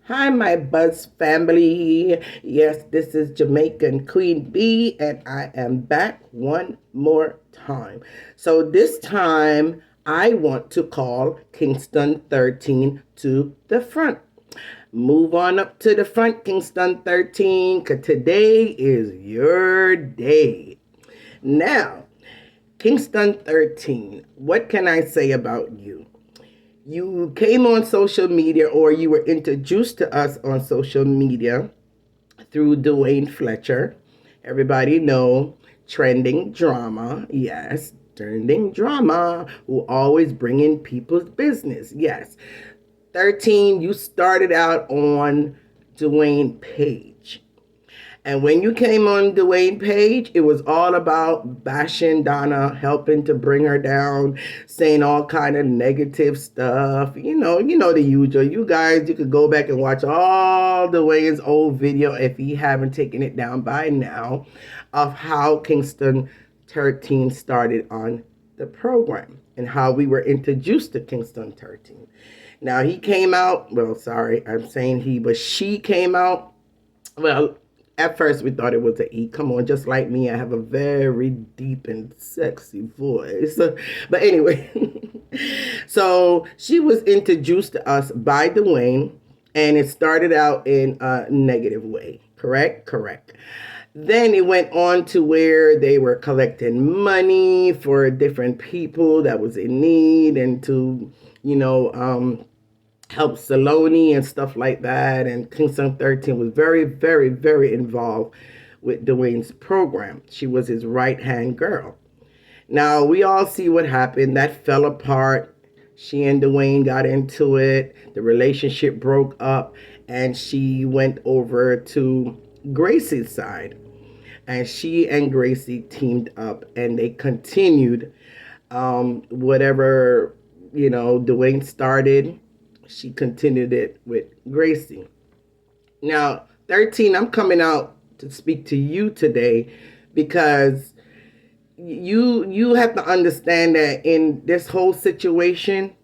Hi, my Buzz family. Yes, this is Jamaican Queen Bee, and I am back one more time. So, this time I want to call Kingston 13 to the front. Move on up to the front, Kingston 13, because today is your day. Now, Kingston 13, what can I say about you? You came on social media, or you were introduced to us on social media through Dwayne Fletcher. Everybody know trending drama. Yes, trending drama who always bring in people's business. Yes. 13, you started out on Dwayne Page. And when you came on Dwayne Page, it was all about bashing Donna, helping to bring her down, saying all kind of negative stuff. You know the usual. You guys, you could go back and watch all Dwayne's old video if you haven't taken it down by now, of how Kingston 13 started on the program and how we were introduced to Kingston 13. Now he came out. Well, sorry, I'm saying he, but she came out. Well, at first we thought it was an E. Come on, just like me, I have a very deep and sexy voice. But anyway, so she was introduced to us by Dwayne, and it started out in a negative way. Correct? Correct. Then it went on to where they were collecting money for different people that was in need, and to, help Saloni and stuff like that. And Kingston 13 was very, very, very involved with Dwayne's program. She was his right hand girl. Now, we all see what happened. That fell apart. She and Dwayne got into it. The relationship broke up, and she went over to Gracie's side. And she and Gracie teamed up, and they continued whatever, Dwayne started. She continued it with Gracie. Now, 13, I'm coming out to speak to you today because you have to understand that in this whole situation,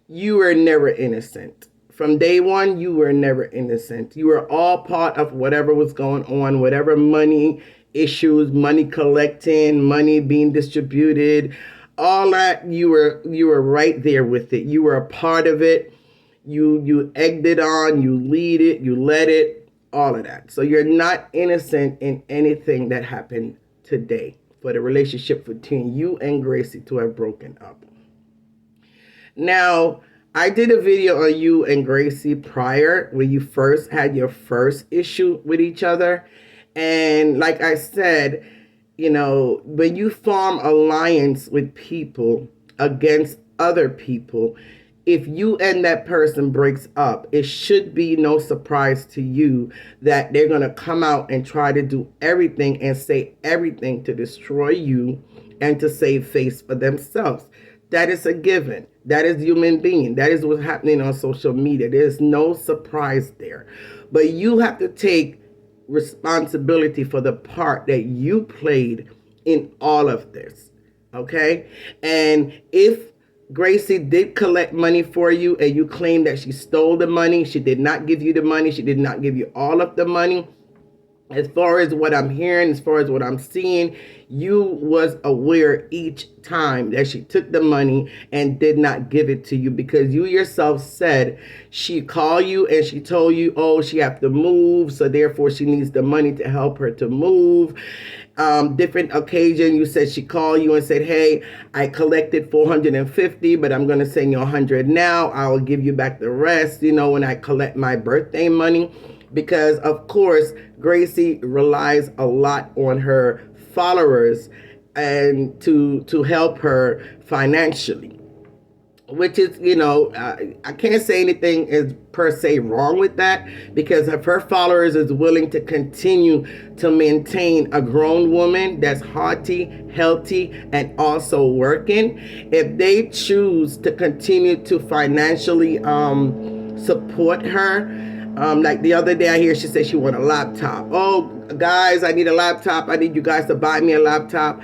you were never innocent. From day one, you were never innocent. You were all part of whatever was going on, whatever money issues, money collecting, money being distributed, all that. You were right there with it. You were a part of it. You egged it on, you lead it, you led it, all of that. So you're not innocent in anything that happened today for the relationship between you and Gracie to have broken up. Now, I did a video on you and Gracie prior when you first had your first issue with each other. And like I said, when you form alliance with people against other people, if you and that person breaks up, it should be no surprise to you that they're going to come out and try to do everything and say everything to destroy you and to save face for themselves. That is a given. That is human being. That is what's happening on social media. There's no surprise there. But you have to take responsibility for the part that you played in all of this. Okay? And if Gracie did collect money for you and you claim that she stole the money, she did not give you the money, she did not give you all of the money. As far as what I'm hearing, as far as what I'm seeing, you was aware each time that she took the money and did not give it to you, because you yourself said she called you and she told you, oh, she have to move, so therefore she needs the money to help her to move. Different occasion, you said she called you and said, hey, I collected 450, but I'm going to send you 100 now. I will give you back the rest, when I collect my birthday money. Because, of course, Gracie relies a lot on her followers and to help her financially, which is, I can't say anything is per se wrong with that, because if her followers is willing to continue to maintain a grown woman that's hearty, healthy, and also working, if they choose to continue to financially support her. Like the other day I hear she said she want a laptop. Oh, guys, I need a laptop. I need you guys to buy me a laptop.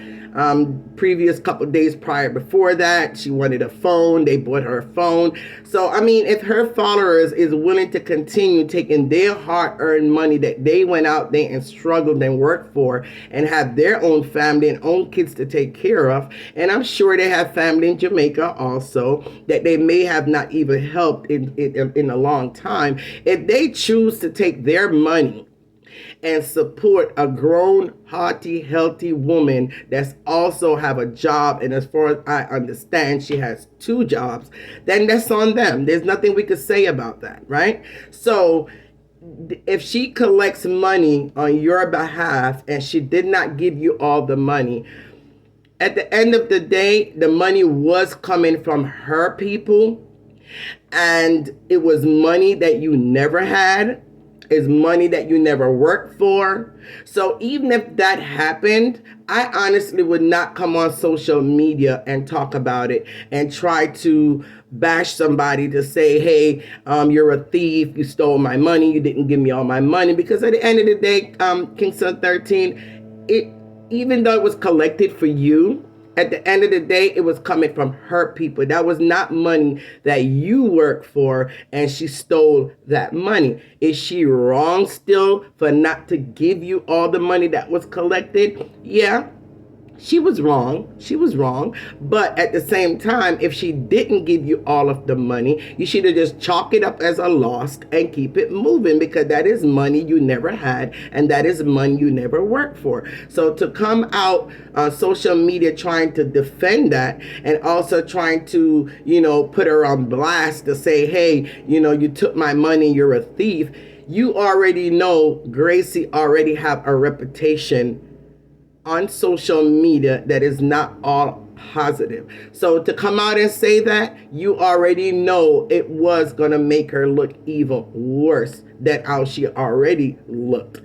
Previous couple days prior before that, she wanted a phone. They bought her a phone. So, I mean, if her followers is willing to continue taking their hard-earned money that they went out there and struggled and worked for and have their own family and own kids to take care of, and I'm sure they have family in Jamaica also that they may have not even helped in a long time, if they choose to take their money and support a grown, hearty, healthy woman that's also have a job, and as far as I understand, she has 2 jobs, then that's on them. There's nothing we could say about that, right? So if she collects money on your behalf and she did not give you all the money, at the end of the day, the money was coming from her people, and it was money that you never had. Is money that you never worked for. So even if that happened, I honestly would not come on social media and talk about it and try to bash somebody to say, hey, you're a thief, you stole my money, you didn't give me all my money. Because at the end of the day, Kingston 13, even though it was collected for you, at the end of the day, it was coming from her people. That was not money that you worked for, and she stole that money. Is she wrong still for not to give you all the money that was collected? Yeah. She was wrong. She was wrong. But at the same time, if she didn't give you all of the money, you should have just chalk it up as a loss and keep it moving, because that is money you never had, and that is money you never worked for. So to come out on social media trying to defend that, and also trying to, put her on blast to say, hey, you took my money, you're a thief. You already know Gracie already have a reputation on social media that is not all positive. So to come out and say that, you already know it was going to make her look even worse than how she already looked.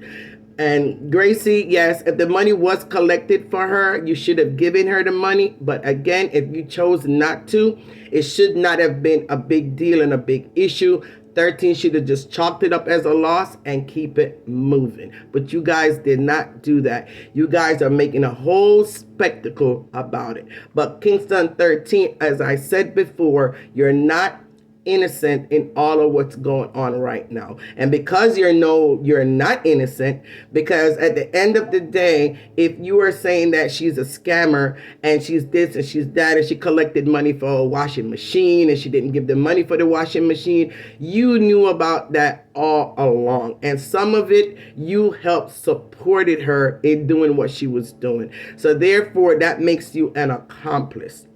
And Gracie, yes, if the money was collected for her, you should have given her the money. But again, if you chose not to, it should not have been a big deal and a big issue. 13 should have just chalked it up as a loss and keep it moving. But you guys did not do that. You guys are making a whole spectacle about it. But Kingston 13, as I said before, you're not innocent in all of what's going on right now. And because you're not innocent, because at the end of the day, if you are saying that she's a scammer and she's this and she's that and she collected money for a washing machine and she didn't give the money for the washing machine, you knew about that all along. And some of it you helped supported her in doing what she was doing. So therefore that makes you an accomplice.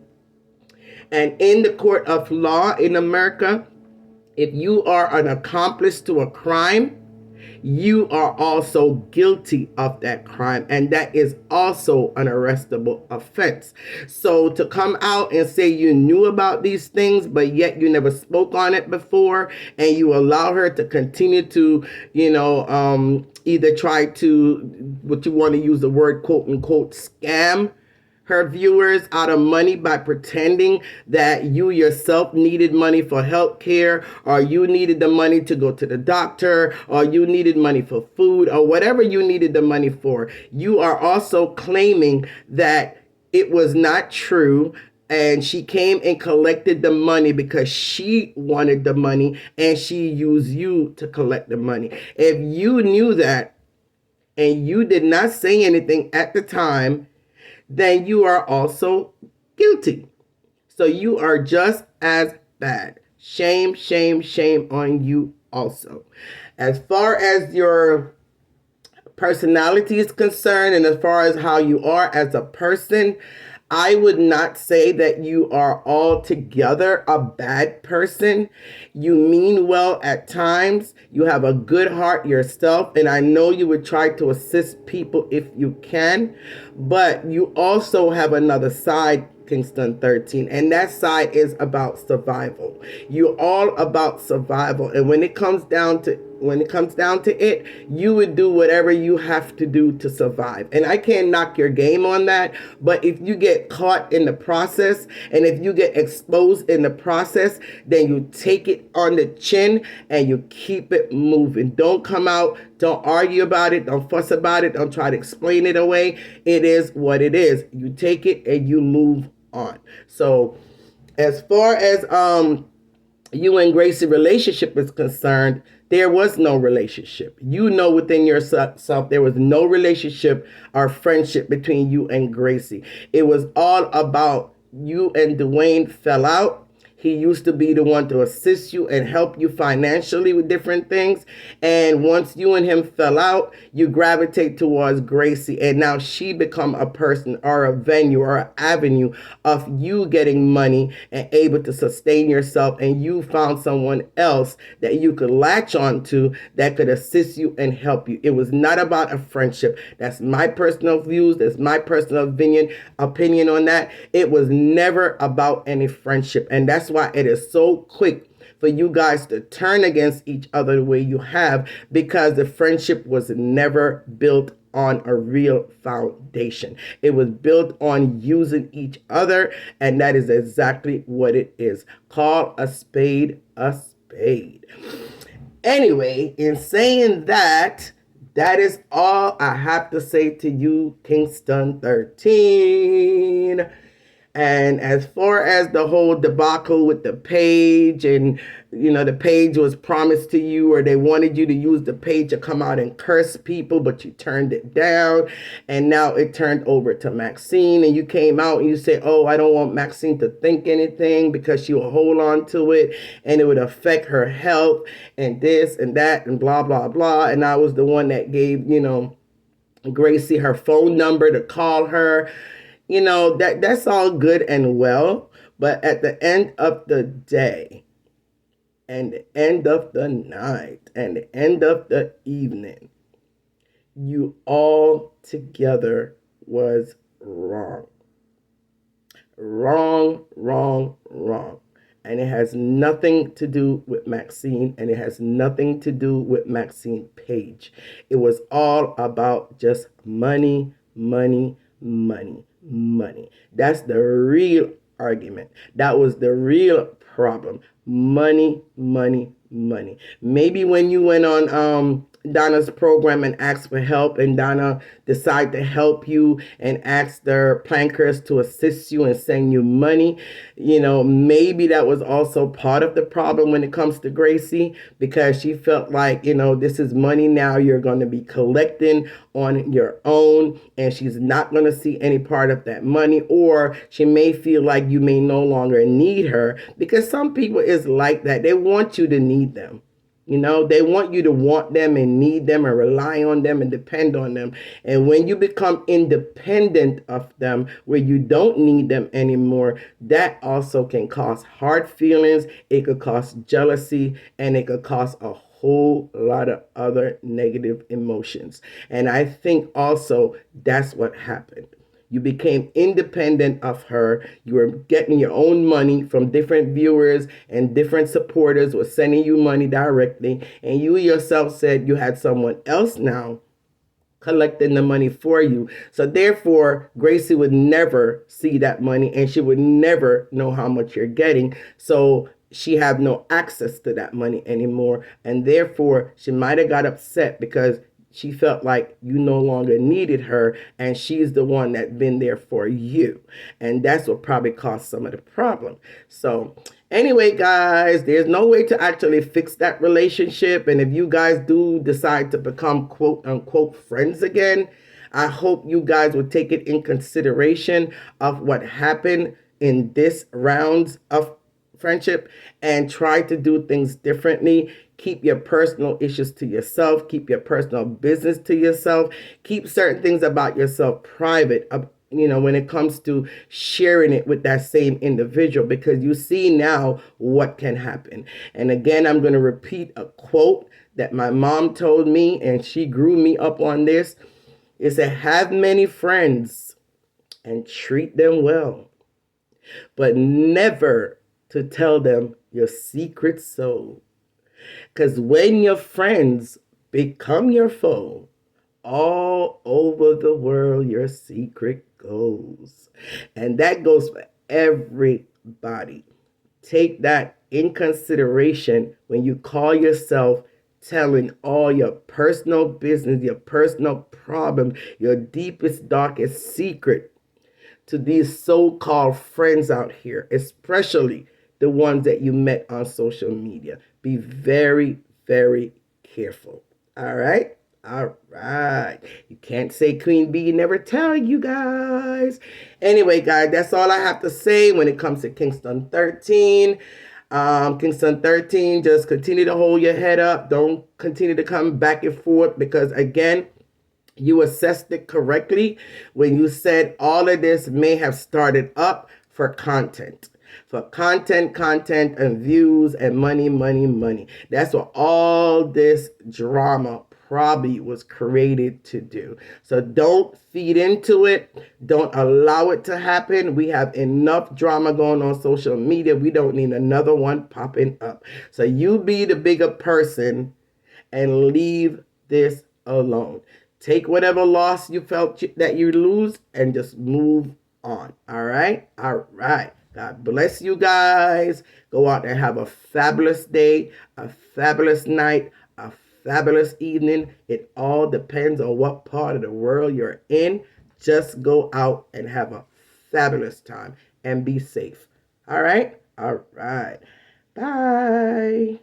And in the court of law in America, if you are an accomplice to a crime, you are also guilty of that crime. And that is also an arrestable offense. So to come out and say you knew about these things, but yet you never spoke on it before, and you allow her to continue to, either try to, what you want to use the word, quote unquote, scam her viewers out of money by pretending that you yourself needed money for health care, or you needed the money to go to the doctor, or you needed money for food, or whatever you needed the money for. You are also claiming that it was not true, and she came and collected the money because she wanted the money and she used you to collect the money. If you knew that and you did not say anything at the time, then you are also guilty. So you are just as bad. Shame, shame, shame on you also. As far as your personality is concerned, and as far as how you are as a person, I would not say that you are altogether a bad person. You mean well at times. You have a good heart yourself, and I know you would try to assist people if you can, but you also have another side, Kingston 13, and that side is about survival. You're all about survival, and when it comes down to when it comes down to it, you would do whatever you have to do to survive. And I can't knock your game on that, but if you get caught in the process and if you get exposed in the process, then you take it on the chin and you keep it moving. Don't come out, don't argue about it, don't fuss about it, don't try to explain it away. It is what it is. You take it and you move on. So as far as you and Gracie relationship is concerned, there was no relationship. You know within yourself there was no relationship or friendship between you and Gracie. It was all about you and Dwayne fell out. He used to be the one to assist you and help you financially with different things. And once you and him fell out, you gravitate towards Gracie. And now she become a person or a venue or an avenue of you getting money and able to sustain yourself. And you found someone else that you could latch on to that could assist you and help you. It was not about a friendship. That's my personal views. That's my personal opinion on that. It was never about any friendship. And that's why it is so quick for you guys to turn against each other the way you have, because the friendship was never built on a real foundation. It was built on using each other, and that is exactly what it is. Call a spade a spade. Anyway, in saying that, that is all I have to say to you, Kingston 13. And as far as the whole debacle with the page, and the page was promised to you, or they wanted you to use the page to come out and curse people, but you turned it down, and now it turned over to Maxine, and you came out and you said, oh, I don't want Maxine to think anything because she will hold on to it and it would affect her health and this and that and blah, blah, blah. And I was the one that gave, Gracie her phone number to call her. That's all good and well, but at the end of the day, and the end of the night, and the end of the evening, you all together was wrong. Wrong, wrong, wrong. And it has nothing to do with Maxine, and it has nothing to do with Maxine Page. It was all about just money, money, money. Money. That's the real argument. That was the real problem. Money, money, money. Maybe when you went on Donna's program and asked for help, and Donna decided to help you and asked their plankers to assist you and send you money, maybe that was also part of the problem when it comes to Gracie, because she felt like, this is money now you're going to be collecting on your own, and she's not going to see any part of that money, or she may feel like you may no longer need her, because some people is like that. They want you to need them. They want you to want them and need them and rely on them and depend on them. And when you become independent of them, where you don't need them anymore, that also can cause hard feelings. It could cause jealousy, and it could cause a whole lot of other negative emotions. And I think also that's what happened. You became independent of her. You were getting your own money from different viewers, and different supporters were sending you money directly. And you yourself said you had someone else now collecting the money for you. So therefore, Gracie would never see that money, and she would never know how much you're getting. So she have no access to that money anymore. And therefore, she might have got upset because she felt like you no longer needed her, and she's the one that's been there for you. And that's what probably caused some of the problem. So anyway, guys, there's no way to actually fix that relationship. And if you guys do decide to become quote unquote friends again, I hope you guys will take it in consideration of what happened in this rounds of friendship and try to do things differently. Keep your personal issues to yourself. Keep your personal business to yourself. Keep certain things about yourself private, when it comes to sharing it with that same individual, because you see now what can happen. And again, I'm going to repeat a quote that my mom told me, and she grew me up on this. It said, have many friends and treat them well, but never to tell them your secret soul. Because when your friends become your foe, all over the world your secret goes. And that goes for everybody. Take that in consideration when you call yourself telling all your personal business, your personal problem, your deepest, darkest secret to these so-called friends out here, especially the ones that you met on social media. Be very, very careful. All right? All right. You can't say Queen Bee never tell you guys. Anyway, guys, that's all I have to say when it comes to Kingston 13. Kingston 13, just continue to hold your head up. Don't continue to come back and forth because, again, you assessed it correctly when you said all of this may have started up for content. For content, and views and money, money, money. That's what all this drama probably was created to do. So don't feed into it. Don't allow it to happen. We have enough drama going on social media. We don't need another one popping up. So you be the bigger person and leave this alone. Take whatever loss you felt that you lose and just move on. All right? All right. God bless you guys. Go out and have a fabulous day, a fabulous night, a fabulous evening. It all depends on what part of the world you're in. Just go out and have a fabulous time and be safe. All right? All right. Bye.